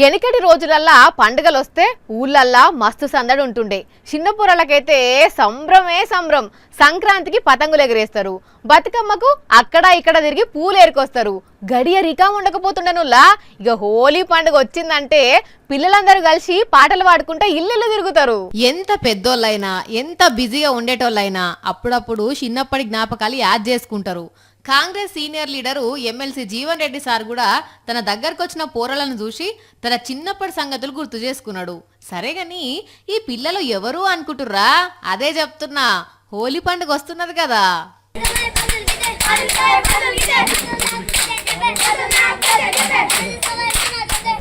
ఎనకటి రోజులల్లా పండుగలొస్తే ఊళ్ళల్లా మస్తు సందడి ఉంటుండే. చిన్న పొరలకైతే సంభ్రమే సంభ్రం. సంక్రాంతికి పతంగులు ఎగరేస్తారు, బతుకమ్మకు అక్కడ ఇక్కడ తిరిగి పూలు ఏరుకొస్తారు. గడియ రికా ఉండకపోతుండనుల్లా ఇక హోలీ పండుగ వచ్చిందంటే పిల్లలందరూ కలిసి పాటలు పాడుకుంటా ఇల్లు తిరుగుతారు. ఎంత పెద్దోళ్ళైనా ఎంత బిజీగా ఉండేటోళ్ళైనా అప్పుడప్పుడు చిన్నప్పటి జ్ఞాపకాలు యాద్ చేసుకుంటారు. Congress senior leader MLC Jeevan Reddy sir కూడా తన దగ్గరకు వచ్చిన పోరలను చూసి తన చిన్నప్పటి సంగతులు గుర్తు చేసుకున్నాడు. సరే గాని ఈ పిల్లలు ఎవరు అనుకుంటుర్రా? అదే చెప్తున్నా, హోలీ పండుగ వస్తున్నది కదా.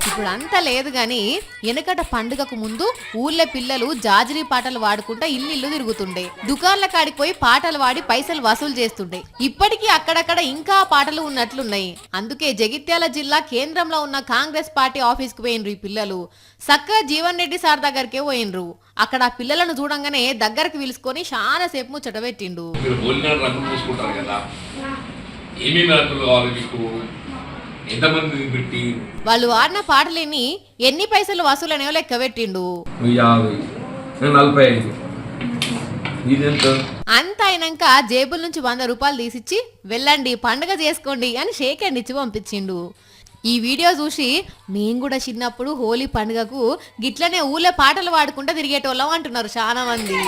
ఇప్పుడు అంతా లేదు గాని వెనకట పండుగకు ముందు ఊళ్ళో పిల్లలు జాజిరీ పాటలు పాడుకుంటా ఇల్లు తిరుగుతుండే. దుకాన్ల కాడికి పోయి పాటలు పాడి పైసలు వసూలు చేస్తుండే. ఇప్పటికీ అక్కడక్కడ ఇంకా పాటలు ఉన్నట్లున్నాయి. అందుకే జగిత్యాల జిల్లా కేంద్రంలో ఉన్న కాంగ్రెస్ పార్టీ ఆఫీస్ కు పోయినరు ఈ పిల్లలు. చక్కగా జీవన్ రెడ్డి సార్ దగ్గరికే పోయినరు. అక్కడ ఆ పిల్లలను చూడంగానే దగ్గరకు పిలుచుకొని చాలా సేపు ముచ్చట పెట్టిండు. వాళ్ళు వాడిన పాటలేని ఎన్ని పైసలు వసూలనేవో లెక్క పెట్టిండు. అంత అయినాక జేబుల నుంచి 100 రూపాయలు తీసిచ్చి వెళ్ళండి పండుగ చేసుకోండి అని షేక్ హ్యాండ్ ఇచ్చి పంపించిండు. ఈ వీడియో చూసి మేము కూడా చిన్నప్పుడు హోలీ పండుగకు గిట్లనే ఊళ్ళో పాటలు పాడుకుంటూ తిరిగేటోళ్ళం అంటున్నారు చాలా మంది.